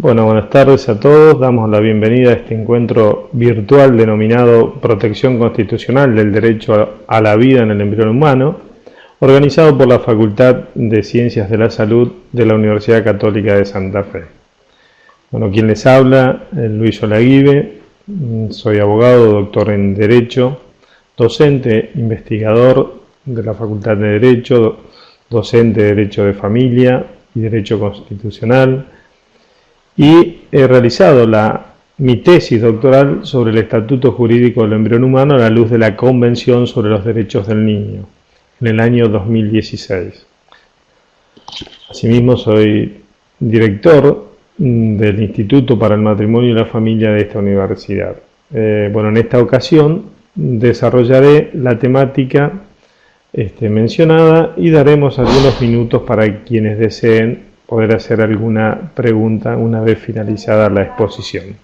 Bueno, buenas tardes a todos. Damos la bienvenida a este encuentro virtual denominado Protección Constitucional del Derecho a la Vida en el Embrión Humano, organizado por la Facultad de Ciencias de la Salud de la Universidad Católica de Santa Fe. Bueno, quien les habla, Luis Olaguibe, soy abogado, doctor en Derecho, docente, investigador de la Facultad de Derecho, docente de Derecho de Familia y Derecho Constitucional, y he realizado mi tesis doctoral sobre el Estatuto Jurídico del Embrión Humano a la luz de la Convención sobre los Derechos del Niño, en el año 2016. Asimismo, soy director del Instituto para el Matrimonio y la Familia de esta universidad. Bueno, en esta ocasión desarrollaré la temática mencionada y daremos algunos minutos para quienes deseen poder hacer alguna pregunta una vez finalizada la exposición.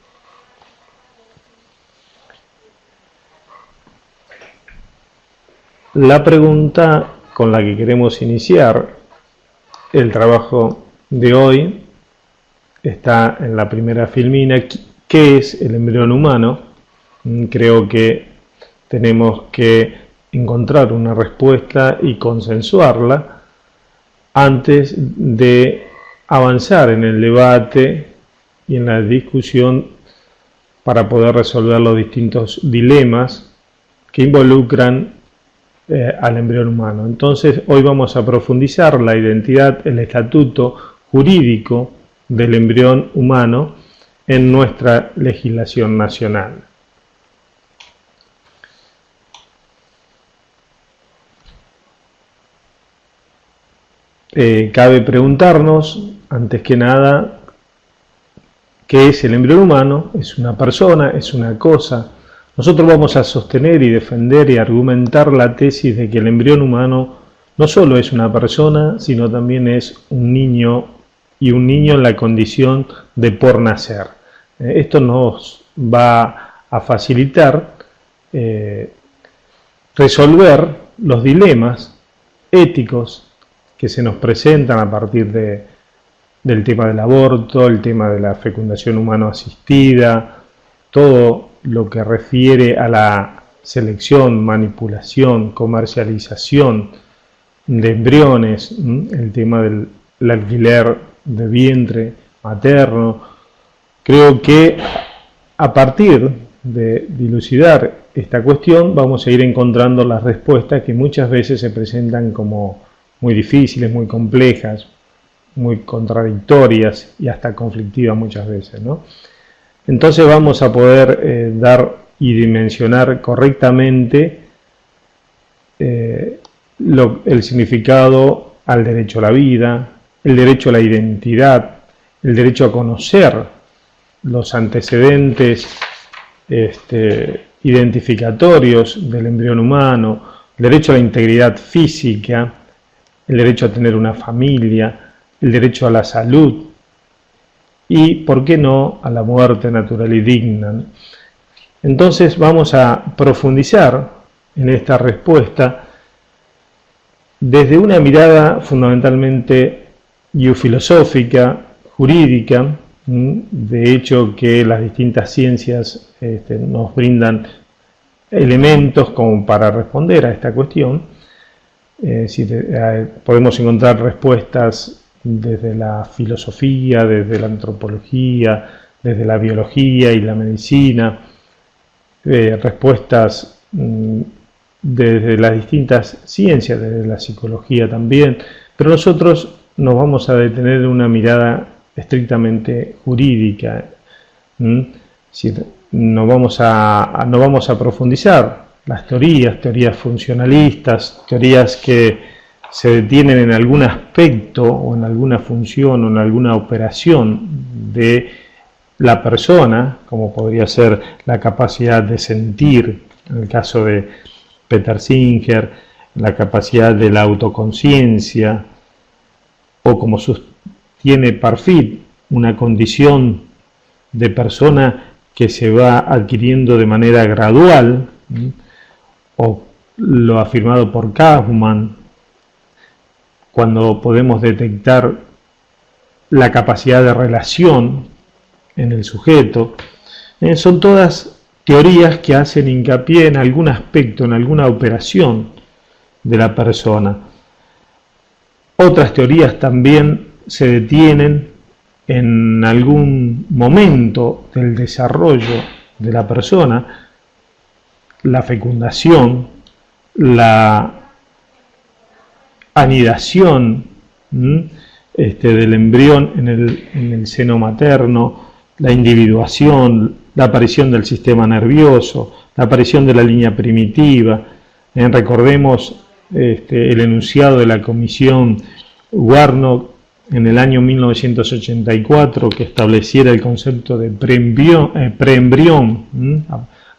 La pregunta con la que queremos iniciar el trabajo de hoy está en la primera filmina. ¿Qué es el embrión humano? Creo que tenemos que encontrar una respuesta y consensuarla antes de avanzar en el debate y en la discusión para poder resolver los distintos dilemas que involucran al embrión humano. Entonces, hoy vamos a profundizar la identidad, el estatuto jurídico del embrión humano en nuestra legislación nacional. Cabe preguntarnos, antes que nada, ¿qué es el embrión humano? ¿Es una persona? ¿Es una cosa? Nosotros vamos a sostener y defender y argumentar la tesis de que el embrión humano no solo es una persona, sino también es un niño, y un niño en la condición de por nacer. Esto nos va a facilitar resolver los dilemas éticos que se nos presentan a partir del tema del aborto, el tema de la fecundación humano asistida, todo lo que refiere a la selección, manipulación, comercialización de embriones, el tema del alquiler de vientre materno. Creo que a partir de dilucidar esta cuestión vamos a ir encontrando las respuestas que muchas veces se presentan como muy difíciles, muy complejas, muy contradictorias y hasta conflictivas muchas veces, ¿no? Entonces vamos a poder dar y dimensionar correctamente el significado al derecho a la vida, el derecho a la identidad, el derecho a conocer los antecedentes identificatorios del embrión humano, el derecho a la integridad física, el derecho a tener una familia, el derecho a la salud y, ¿por qué no?, a la muerte natural y digna. Entonces vamos a profundizar en esta respuesta desde una mirada fundamentalmente biofilosófica, jurídica. De hecho, que las distintas ciencias nos brindan elementos como para responder a esta cuestión. Podemos encontrar respuestas desde la filosofía, desde la antropología, desde la biología y la medicina, respuestas desde las distintas ciencias, desde la psicología también, pero nosotros nos vamos a detener en una mirada estrictamente jurídica. No vamos a profundizar las teorías funcionalistas, teorías que se detienen en algún aspecto o en alguna función o en alguna operación de la persona, como podría ser la capacidad de sentir, en el caso de Peter Singer, la capacidad de la autoconciencia, o como sostiene Parfit, una condición de persona que se va adquiriendo de manera gradual, o lo afirmado por Kaufman, cuando podemos detectar la capacidad de relación en el sujeto. Son todas teorías que hacen hincapié en algún aspecto, en alguna operación de la persona. Otras teorías también se detienen en algún momento del desarrollo de la persona, la fecundación, la anidación del embrión en el seno materno, la individuación, la aparición del sistema nervioso, la aparición de la línea primitiva. Recordemos el enunciado de la comisión Warnock en el año 1984, que estableciera el concepto de preembrión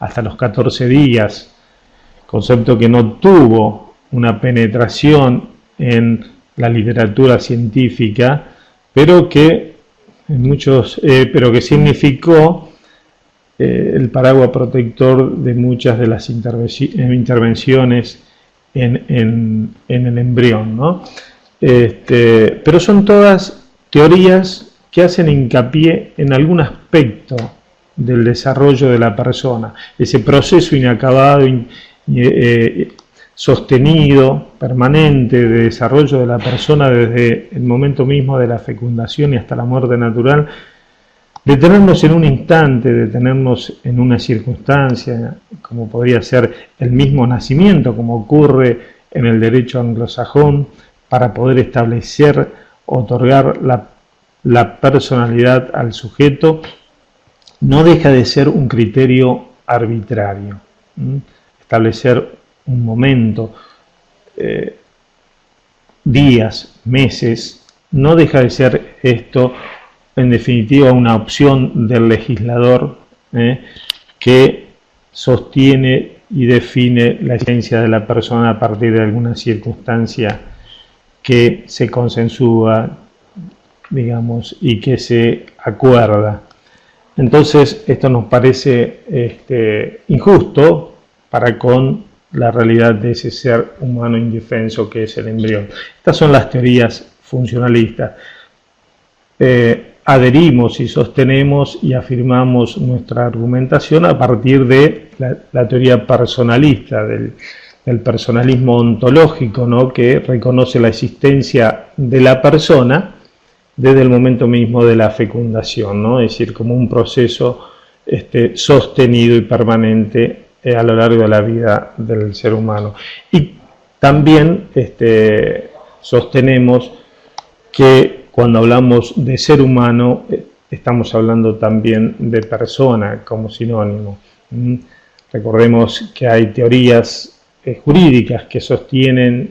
hasta los 14 días, concepto que no tuvo una penetración en la literatura científica, pero que significó el paraguas protector de muchas de las intervenciones en el embrión, ¿no? Pero son todas teorías que hacen hincapié en algún aspecto del desarrollo de la persona, ese proceso inacabado, sostenido, permanente de desarrollo de la persona desde el momento mismo de la fecundación y hasta la muerte natural. Detenernos en un instante, detenernos en una circunstancia, como podría ser el mismo nacimiento, como ocurre en el derecho anglosajón, para poder establecer, otorgar la personalidad al sujeto, no deja de ser un criterio arbitrario. Establecer un momento, días, meses, no deja de ser esto, en definitiva, una opción del legislador que sostiene y define la esencia de la persona a partir de alguna circunstancia que se consensúa, digamos, y que se acuerda. Entonces, esto nos parece injusto para con la realidad de ese ser humano indefenso que es el embrión. Estas son las teorías funcionalistas. Adherimos y sostenemos y afirmamos nuestra argumentación a partir de la teoría personalista, del personalismo ontológico, ¿no?, que reconoce la existencia de la persona desde el momento mismo de la fecundación, ¿no? Es decir, como un proceso sostenido y permanente a lo largo de la vida del ser humano. Y también sostenemos que cuando hablamos de ser humano estamos hablando también de persona como sinónimo. Recordemos que hay teorías jurídicas que sostienen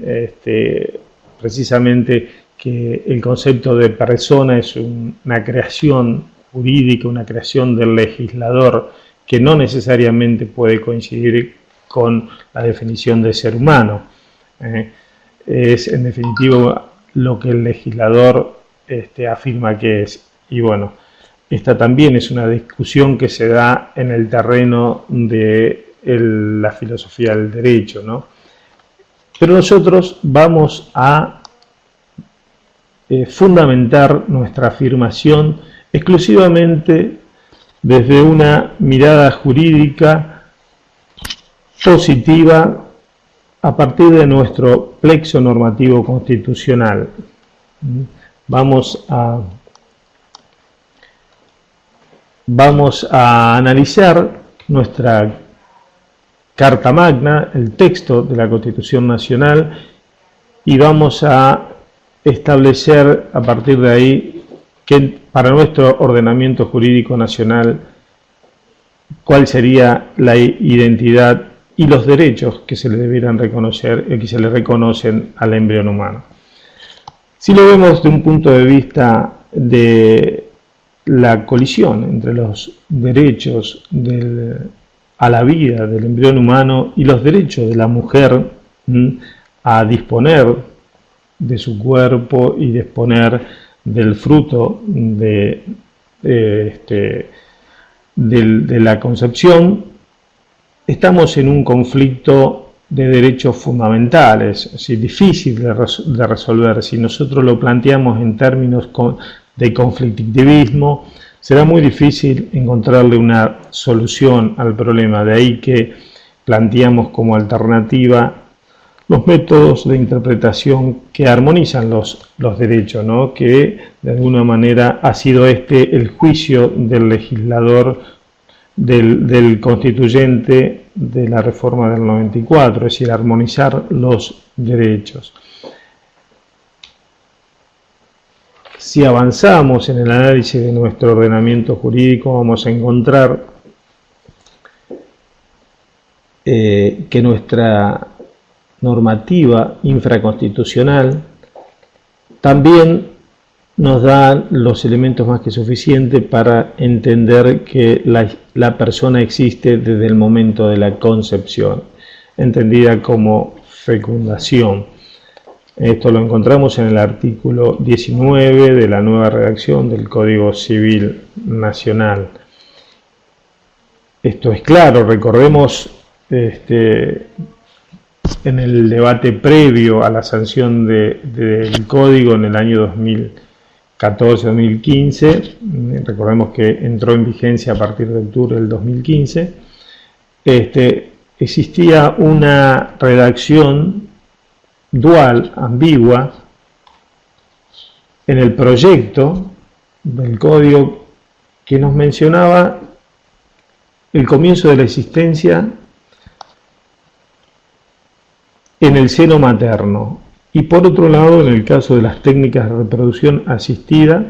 precisamente que el concepto de persona es una creación jurídica, una creación del legislador, que no necesariamente puede coincidir con la definición de ser humano. Es en definitiva lo que el legislador afirma que es. Y bueno, esta también es una discusión que se da en el terreno de la filosofía del derecho, ¿no? Pero nosotros vamos a fundamentar nuestra afirmación exclusivamente desde una mirada jurídica positiva a partir de nuestro plexo normativo constitucional. Vamos a analizar nuestra Carta Magna, el texto de la Constitución Nacional, y vamos a establecer a partir de ahí que para nuestro ordenamiento jurídico nacional cuál sería la identidad y los derechos que se le debieran reconocer, que se le reconocen al embrión humano. Si lo vemos de un punto de vista de la colisión entre los derechos a la vida del embrión humano y los derechos de la mujer a disponer de su cuerpo y disponer del fruto de la concepción, estamos en un conflicto de derechos fundamentales, es decir, difícil de resolver. Si nosotros lo planteamos en términos de conflictivismo, será muy difícil encontrarle una solución al problema. De ahí que planteamos como alternativa los métodos de interpretación que armonizan los derechos, ¿no? Que de alguna manera ha sido este el juicio del legislador, del constituyente de la reforma del 94, es decir, armonizar los derechos. Si avanzamos en el análisis de nuestro ordenamiento jurídico, vamos a encontrar que nuestra normativa infraconstitucional también nos da los elementos más que suficientes para entender que la persona existe desde el momento de la concepción, entendida como fecundación. Esto lo encontramos en el artículo 19 de la nueva redacción del Código Civil Nacional. Esto es claro, recordemos en el debate previo a la sanción del Código en el año 2014-2015, recordemos que entró en vigencia a partir de octubre del 2015, existía una redacción dual, ambigua, en el proyecto del Código que nos mencionaba el comienzo de la existencia en el seno materno, y por otro lado, en el caso de las técnicas de reproducción asistida,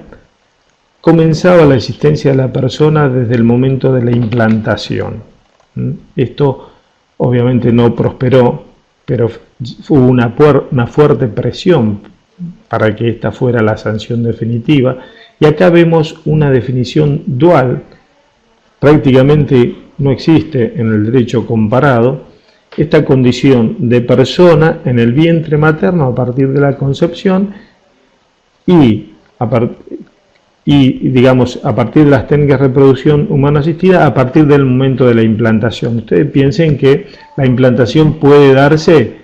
comenzaba la existencia de la persona desde el momento de la implantación. Esto obviamente no prosperó, pero hubo una fuerte presión para que esta fuera la sanción definitiva, y acá vemos una definición dual, prácticamente no existe en el derecho comparado, esta condición de persona en el vientre materno a partir de la concepción y digamos, a partir de las técnicas de reproducción humana asistida a partir del momento de la implantación. Ustedes piensen que la implantación puede darse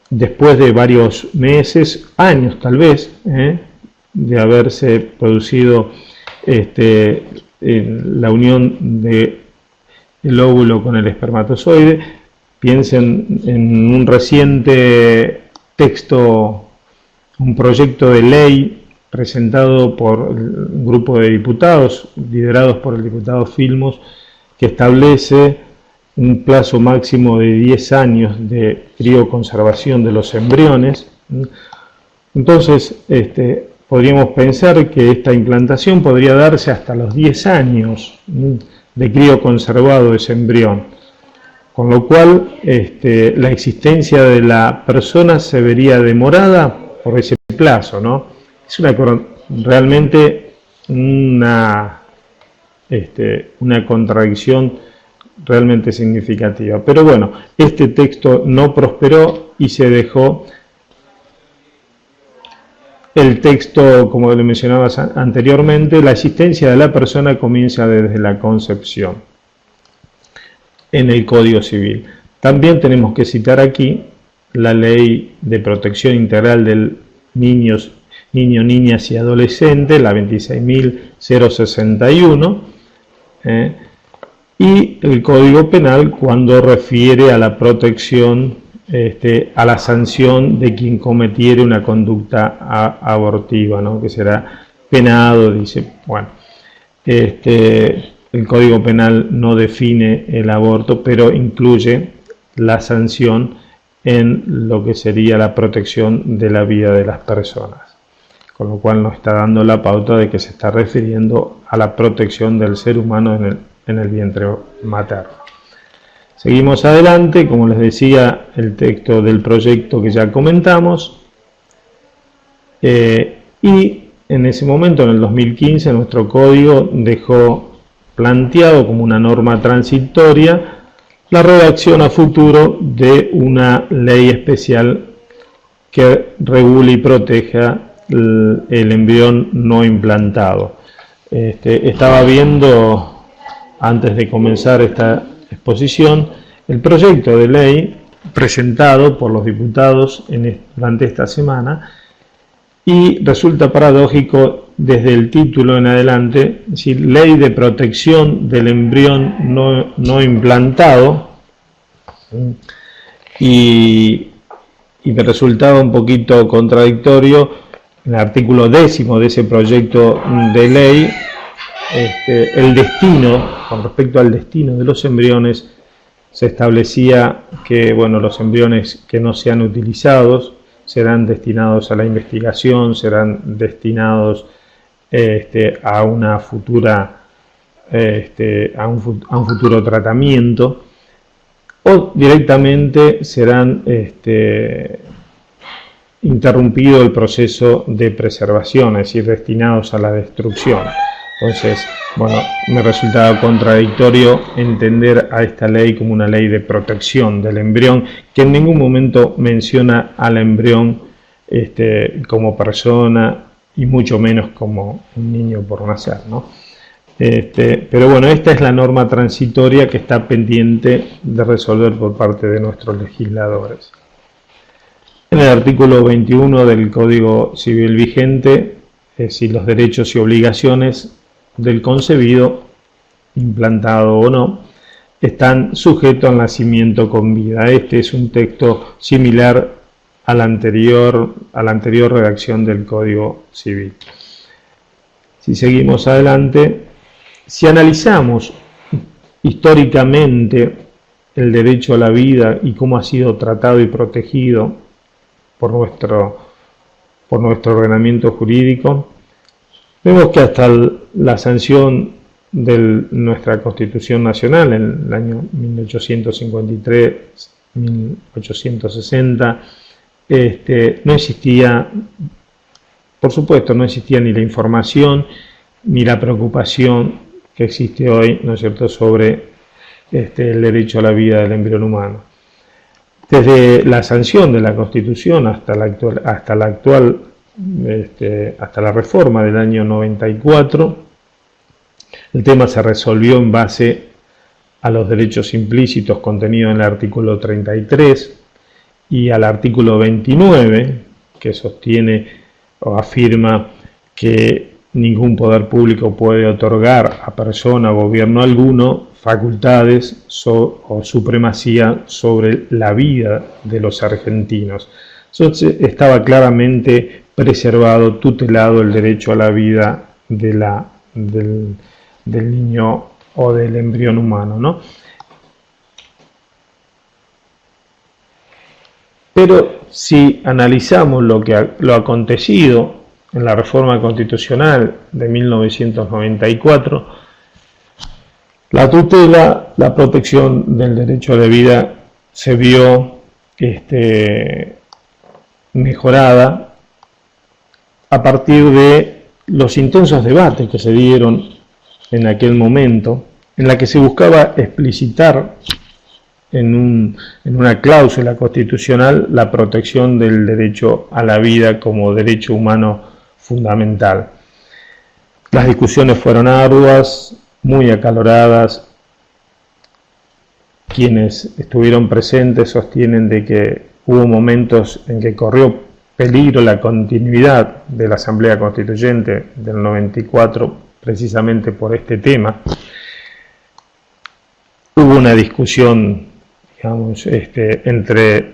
después de varios meses, años tal vez, de haberse producido la unión del óvulo con el espermatozoide. Piensen en un reciente texto, un proyecto de ley presentado por un grupo de diputados, liderados por el diputado Filmos, que establece un plazo máximo de 10 años de crioconservación de los embriones. Entonces, podríamos pensar que esta implantación podría darse hasta los 10 años de crío conservado ese embrión, con lo cual la existencia de la persona se vería demorada por ese plazo, ¿no? Es realmente una contradicción realmente significativa. Pero bueno, este texto no prosperó y se dejó el texto, como le mencionaba anteriormente, la existencia de la persona comienza desde la concepción en el Código Civil. También tenemos que citar aquí la Ley de Protección Integral del Niños, Niñas y Adolescentes, la 26.061, y el Código Penal cuando refiere a la protección, a la sanción de quien cometiere una conducta abortiva, ¿no? Que será penado, dice. Bueno, el Código Penal no define el aborto, pero incluye la sanción en lo que sería la protección de la vida de las personas, con lo cual nos está dando la pauta de que se está refiriendo a la protección del ser humano en el vientre materno. Seguimos adelante, como les decía, el texto del proyecto que ya comentamos, y en ese momento, en el 2015, nuestro código dejó planteado como una norma transitoria la redacción a futuro de una ley especial que regule y proteja el embrión no implantado. Estaba viendo, antes de comenzar esta exposición, el proyecto de ley presentado por los diputados durante esta semana, y resulta paradójico desde el título en adelante, es decir, Ley de Protección del Embrión no implantado, y me resultaba un poquito contradictorio en el artículo 10 de ese proyecto de ley, el destino, con respecto al destino de los embriones, se establecía que, bueno, los embriones que no sean utilizados serán destinados a la investigación, serán destinados a una futura, a un futuro tratamiento, o directamente serán interrumpido el proceso de preservación, es decir, destinados a la destrucción. Entonces, bueno, me resultaba contradictorio entender a esta ley como una ley de protección del embrión, que en ningún momento menciona al embrión como persona y mucho menos como un niño por nacer, ¿no? Pero bueno, esta es la norma transitoria que está pendiente de resolver por parte de nuestros legisladores. En el artículo 21 del Código Civil vigente, es decir, los derechos y obligaciones del concebido, implantado o no, están sujetos al nacimiento con vida. Este es un texto similar a la anterior redacción del Código Civil. Si seguimos adelante, si analizamos históricamente el derecho a la vida y cómo ha sido tratado y protegido por nuestro ordenamiento jurídico, vemos que hasta la sanción de nuestra Constitución Nacional en el año 1853-1860, no existía, por supuesto, no existía ni la información ni la preocupación que existe hoy, ¿no es cierto?, sobre el derecho a la vida del embrión humano. Desde la sanción de la Constitución hasta la reforma del año 94, el tema se resolvió en base a los derechos implícitos contenidos en el artículo 33 y al artículo 29, que sostiene o afirma que ningún poder público puede otorgar a persona o gobierno alguno facultades o supremacía sobre la vida de los argentinos. Entonces estaba claramente preservado, tutelado el derecho a la vida del niño o del embrión humano, ¿no? Pero si analizamos lo acontecido en la reforma constitucional de 1994, la tutela, la protección del derecho a la vida se vio mejorada a partir de los intensos debates que se dieron en aquel momento, en la que se buscaba explicitar en una cláusula constitucional la protección del derecho a la vida como derecho humano fundamental. Las discusiones fueron arduas, muy acaloradas. Quienes estuvieron presentes sostienen de que hubo momentos en que corrió peligro la continuidad de la Asamblea Constituyente del 94 precisamente por este tema. Hubo una discusión, digamos, entre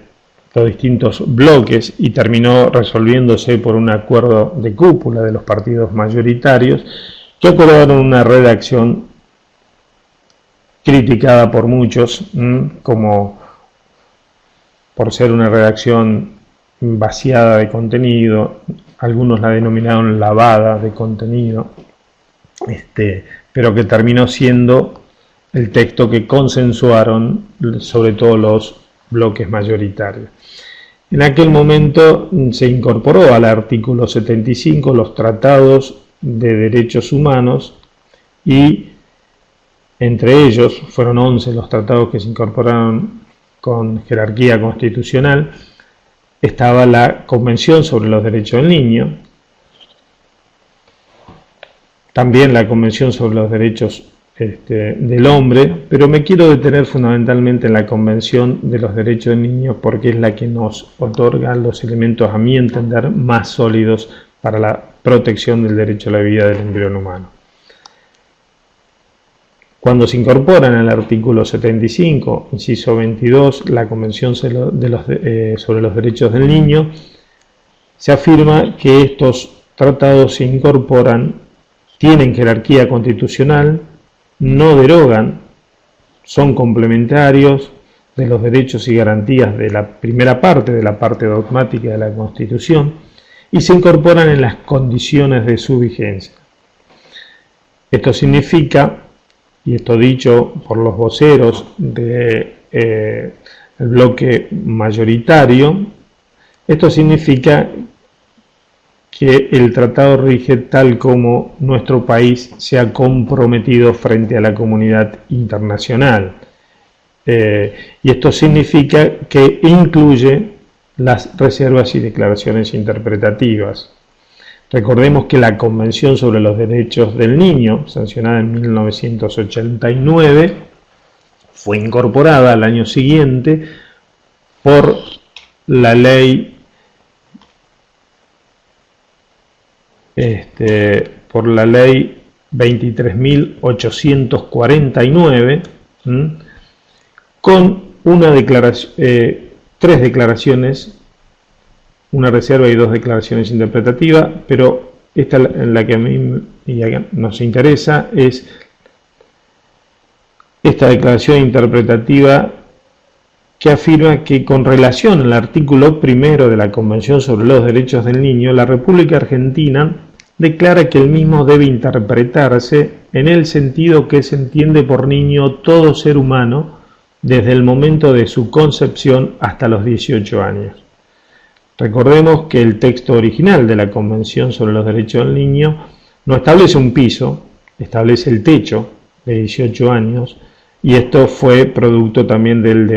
los distintos bloques y terminó resolviéndose por un acuerdo de cúpula de los partidos mayoritarios que acordaron una redacción criticada por muchos como por ser una redacción vaciada de contenido. Algunos la denominaron lavada de contenido, pero que terminó siendo el texto que consensuaron sobre todo los bloques mayoritarios. En aquel momento se incorporó al artículo 75 los tratados de derechos humanos y entre ellos fueron 11 los tratados que se incorporaron con jerarquía constitucional. Estaba la Convención sobre los Derechos del Niño, también la Convención sobre los Derechos del hombre, pero me quiero detener fundamentalmente en la Convención de los Derechos del Niño porque es la que nos otorga los elementos, a mi entender, más sólidos para la protección del derecho a la vida del embrión humano. Cuando se incorpora en el artículo 75, inciso 22, la Convención sobre los Derechos del Niño, se afirma que estos tratados se incorporan, tienen jerarquía constitucional, no derogan, son complementarios de los derechos y garantías de la primera parte, de la parte dogmática de la Constitución, y se incorporan en las condiciones de su vigencia. Esto significa, y esto dicho por los voceros del bloque mayoritario, esto significa que el tratado rige tal como nuestro país se ha comprometido frente a la comunidad internacional. Y esto significa que incluye las reservas y declaraciones interpretativas. Recordemos que la Convención sobre los Derechos del Niño, sancionada en 1989, fue incorporada al año siguiente por la ley 23.849, con tres declaraciones, una reserva y dos declaraciones interpretativas, pero esta en la que a mí nos interesa es esta declaración interpretativa que afirma que con relación al artículo primero de la Convención sobre los Derechos del Niño, la República Argentina declara que el mismo debe interpretarse en el sentido que se entiende por niño todo ser humano desde el momento de su concepción hasta los 18 años. Recordemos que el texto original de la Convención sobre los Derechos del Niño no establece un piso, establece el techo de 18 años, y esto fue producto también del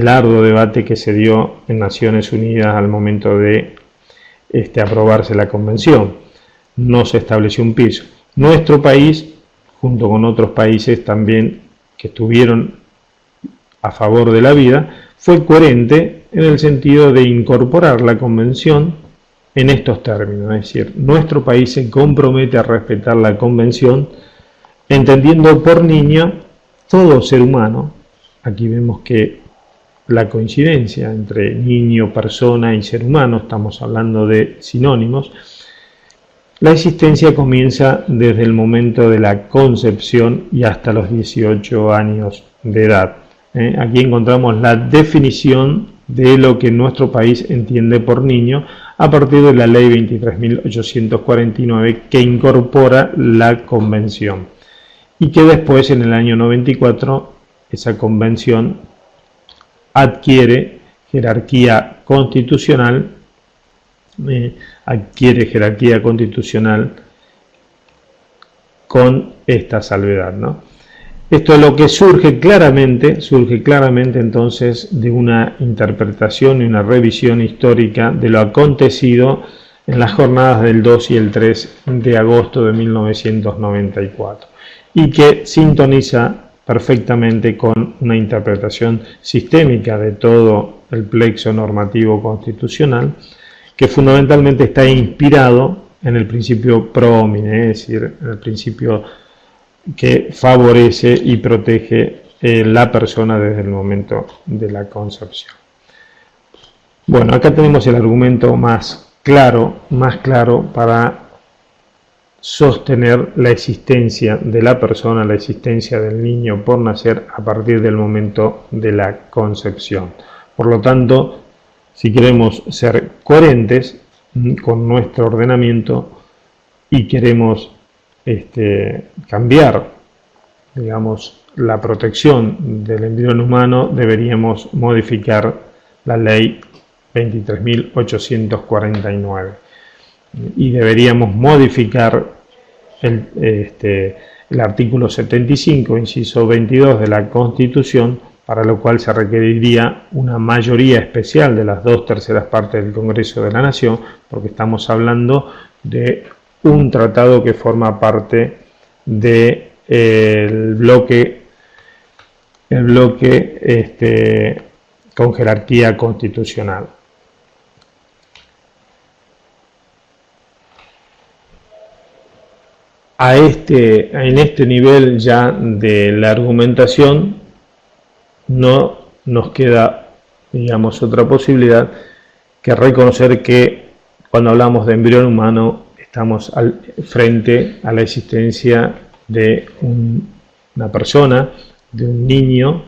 arduo debate que se dio en Naciones Unidas al momento de aprobarse la Convención. No se estableció un piso. Nuestro país, junto con otros países también que estuvieron a favor de la vida, fue coherente en el sentido de incorporar la Convención en estos términos. Es decir, nuestro país se compromete a respetar la Convención, entendiendo por niño todo ser humano. Aquí vemos que la coincidencia entre niño, persona y ser humano, estamos hablando de sinónimos. La existencia comienza desde el momento de la concepción y hasta los 18 años de edad. Aquí encontramos la definición de lo que nuestro país entiende por niño a partir de la ley 23.849 que incorpora la Convención y que después en el año 94 esa Convención adquiere jerarquía constitucional, con esta salvedad, ¿no? Esto es lo que surge claramente entonces de una interpretación y una revisión histórica de lo acontecido en las jornadas del 2 y el 3 de agosto de 1994 y que sintoniza perfectamente con una interpretación sistémica de todo el plexo normativo constitucional que fundamentalmente está inspirado en el principio pro homine, es decir, en el principio que favorece y protege la persona desde el momento de la concepción. Bueno, acá tenemos el argumento más claro para sostener la existencia de la persona, la existencia del niño por nacer a partir del momento de la concepción. Por lo tanto, si queremos ser coherentes con nuestro ordenamiento y queremos cambiar, digamos, la protección del embrión humano, deberíamos modificar la ley 23.849 y deberíamos modificar el artículo 75, inciso 22 de la Constitución, para lo cual se requeriría una mayoría especial de las 2/3 partes del Congreso de la Nación, porque estamos hablando de un tratado que forma parte de el bloque con jerarquía constitucional. En este nivel ya de la argumentación no nos queda, digamos, otra posibilidad que reconocer que cuando hablamos de embrión humano estamos frente a la existencia de una persona, de un niño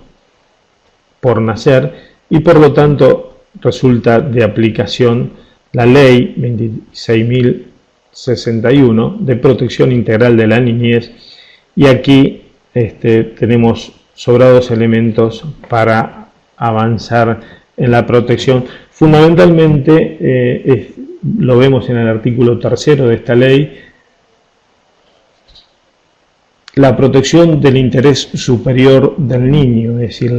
por nacer, y por lo tanto resulta de aplicación la ley 26.061 de protección integral de la niñez, y aquí tenemos sobrados elementos para avanzar en la protección. Fundamentalmente lo vemos en el artículo 3 de esta ley, la protección del interés superior del niño, es decir,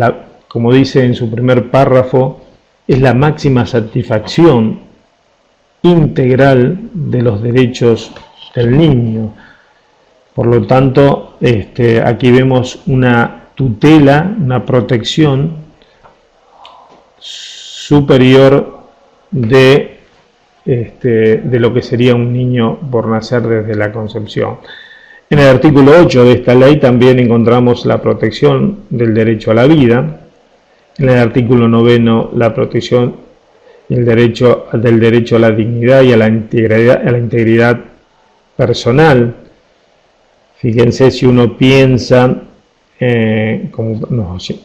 como dice en su primer párrafo, es la máxima satisfacción integral de los derechos del niño. Por lo tanto, aquí vemos una tutela, una protección superior de lo que sería un niño por nacer desde la concepción. En el artículo 8 de esta ley también encontramos la protección del derecho a la vida. En el artículo 9 la protección del derecho a la dignidad y a la integridad personal. Fíjense, si uno piensa, como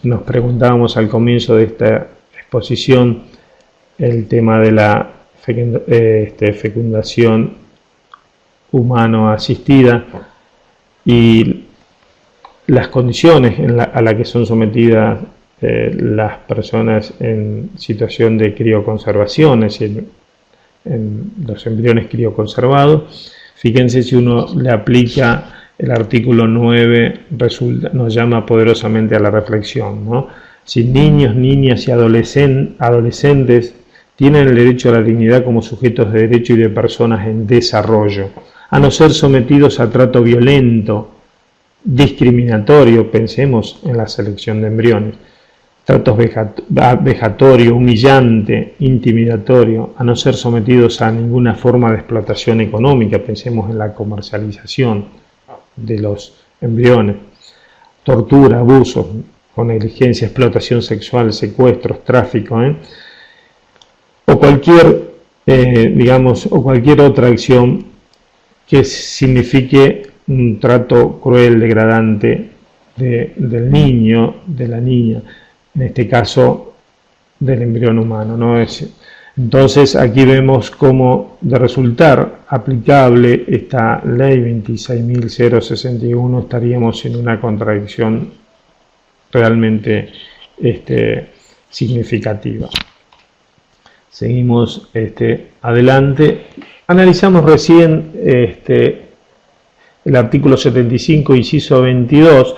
nos preguntábamos al comienzo de esta exposición, el tema de la fecundación humano asistida y las condiciones a las que son sometidas las personas en situación de crioconservación, es decir, en los embriones crioconservados. Fíjense, si uno le aplica el artículo 9, nos llama poderosamente a la reflexión, ¿no? Si niños, niñas y adolescentes tienen el derecho a la dignidad como sujetos de derecho y de personas en desarrollo, a no ser sometidos a trato violento, discriminatorio, pensemos en la selección de embriones, tratos vejatorio, humillante, intimidatorio, a no ser sometidos a ninguna forma de explotación económica, pensemos en la comercialización de los embriones, tortura, abusos, con negligencia, explotación sexual, secuestros, tráfico, o cualquier, o cualquier otra acción que signifique un trato cruel, degradante del niño, de la niña, en este caso del embrión humano, ¿no? Entonces aquí vemos cómo, de resultar aplicable esta ley 26.061, estaríamos en una contradicción realmente significativa. Seguimos adelante. Analizamos recién el artículo 75, inciso 22.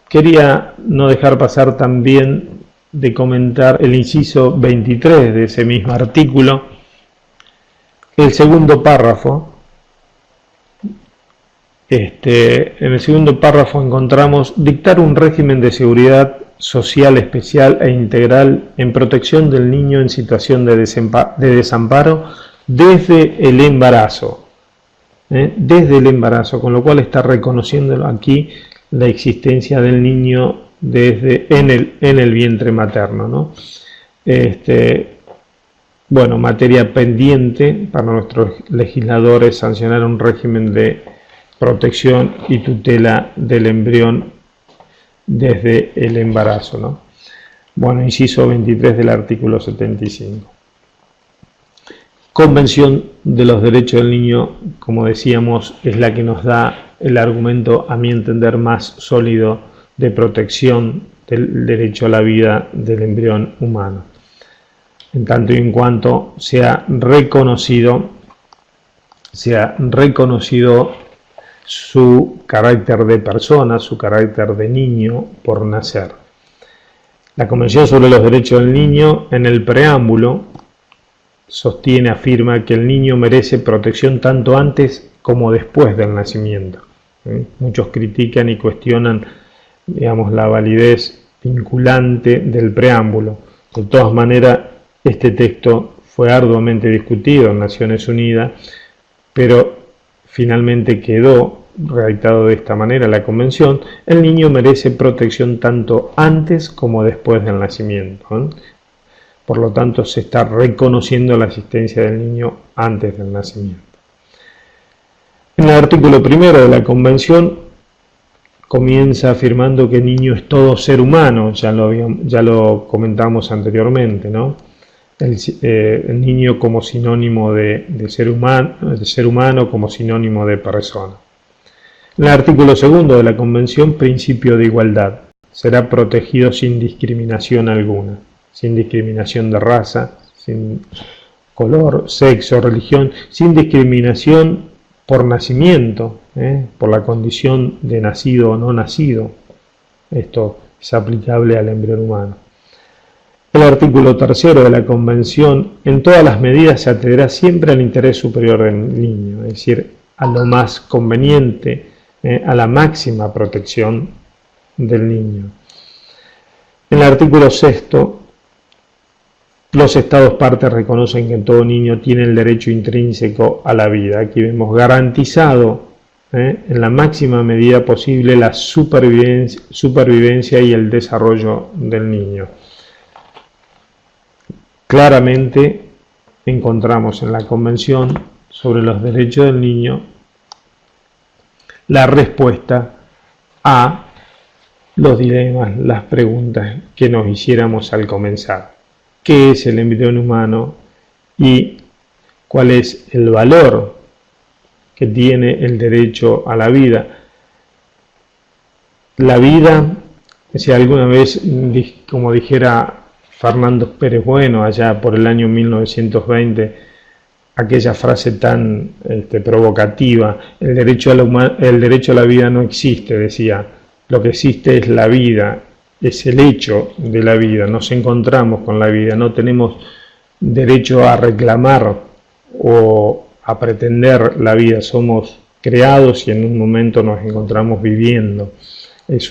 Quería no dejar pasar también de comentar el inciso 23 de ese mismo artículo, el segundo párrafo. En el segundo párrafo encontramos dictar un régimen de seguridad social especial e integral en protección del niño en situación de desamparo desde el embarazo. Desde el embarazo, con lo cual está reconociendo aquí la existencia del niño en el vientre materno, ¿no? Bueno, materia pendiente para nuestros legisladores sancionar un régimen de protección y tutela del embrión desde el embarazo, ¿no? Bueno, inciso 23 del artículo 75. Convención de los Derechos del Niño, como decíamos, es la que nos da el argumento, a mi entender, más sólido de protección del derecho a la vida del embrión humano, en tanto y en cuanto sea reconocido su carácter de persona, su carácter de niño por nacer. La Convención sobre los Derechos del Niño, en el preámbulo, afirma que el niño merece protección tanto antes como después del nacimiento. Muchos critican y cuestionan, digamos, la validez vinculante del preámbulo. De todas maneras, este texto fue arduamente discutido en Naciones Unidas, pero finalmente quedó redactado de esta manera la Convención: el niño merece protección tanto antes como después del nacimiento. Por lo tanto, se está reconociendo la existencia del niño antes del nacimiento. En el artículo primero de la Convención comienza afirmando que el niño es todo ser humano, ya lo comentamos anteriormente, ¿no? El niño como sinónimo de ser humano, como sinónimo de persona. En el artículo segundo de la Convención, principio de igualdad, será protegido sin discriminación alguna, sin discriminación de raza, sin color, sexo, religión, sin discriminación por nacimiento, por la condición de nacido o no nacido. Esto es aplicable al embrión humano. El artículo tercero de la Convención: en todas las medidas se atenderá siempre al interés superior del niño, es decir, a lo más conveniente, a la máxima protección del niño. En el artículo sexto, los Estados partes reconocen que todo niño tiene el derecho intrínseco a la vida. Aquí vemos garantizado en la máxima medida posible la supervivencia y el desarrollo del niño. Claramente encontramos en la Convención sobre los derechos del niño la respuesta a los dilemas, las preguntas que nos hiciéramos al comenzar. ¿Qué es el embrión humano y cuál es el valor que tiene el derecho a la vida? La vida, si alguna vez, como dijera Fernando Pérez Bueno, allá por el año 1920, aquella frase tan provocativa: el derecho a la vida no existe, decía, lo que existe es la vida, es el hecho de la vida, nos encontramos con la vida, no tenemos derecho a reclamar o a pretender la vida, somos creados y en un momento nos encontramos viviendo.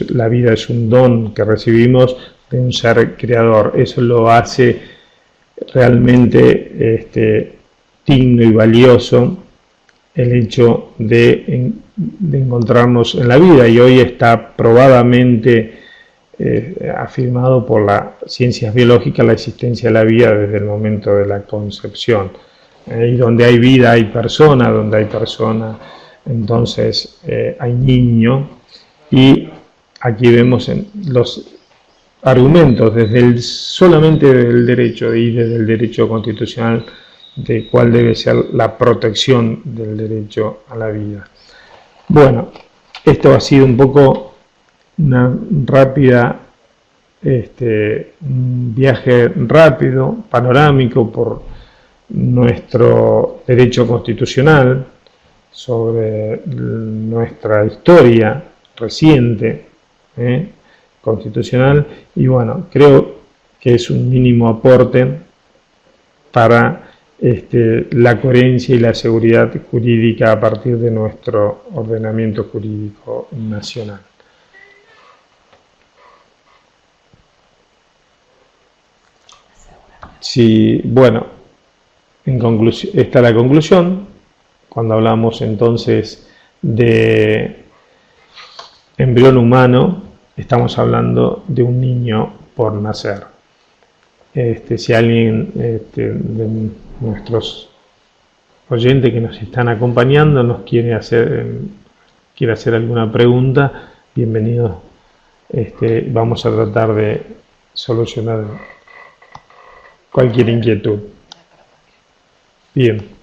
La vida es un don que recibimos de un ser creador. Eso lo hace realmente digno y valioso el hecho de encontrarnos en la vida, y hoy está probadamente afirmado por las ciencias biológicas la existencia de la vida desde el momento de la concepción. Y donde hay vida hay persona, donde hay persona entonces hay niño, y aquí vemos los argumentos solamente del derecho y desde el derecho constitucional de cuál debe ser la protección del derecho a la vida. Bueno, esto ha sido un poco una rápida, un viaje rápido, panorámico por nuestro derecho constitucional, sobre nuestra historia reciente constitucional, y bueno, creo que es un mínimo aporte para la coherencia y la seguridad jurídica a partir de nuestro ordenamiento jurídico nacional. Sí, bueno, en conclusión, esta es la conclusión. Cuando hablamos entonces de embrión humano, estamos hablando de un niño por nacer. Si alguien de nuestros oyentes que nos están acompañando nos quiere hacer alguna pregunta, bienvenido. Vamos a tratar de solucionar cualquier inquietud. Bien.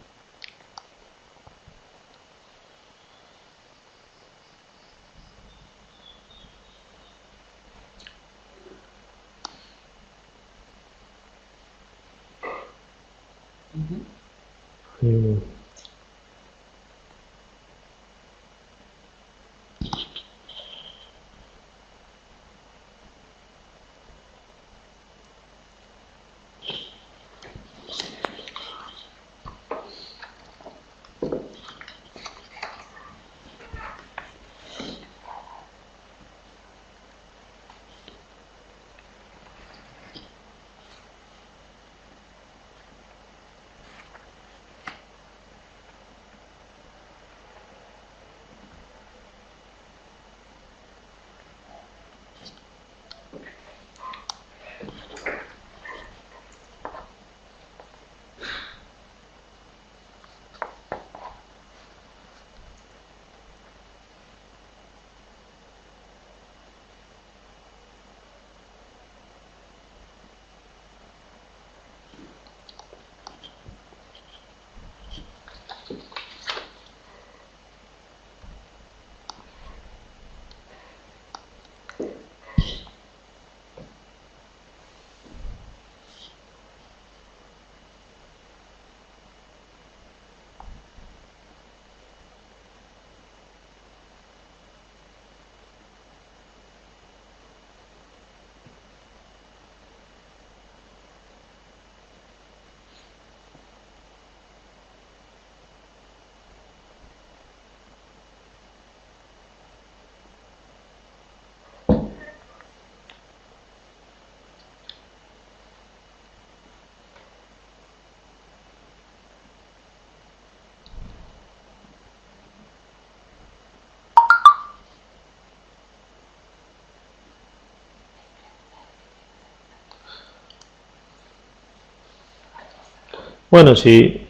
Bueno, si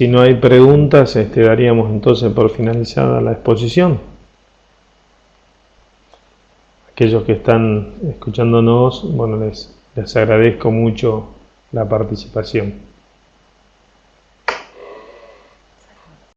no hay preguntas, daríamos entonces por finalizada la exposición. Aquellos que están escuchándonos, bueno, les agradezco mucho la participación.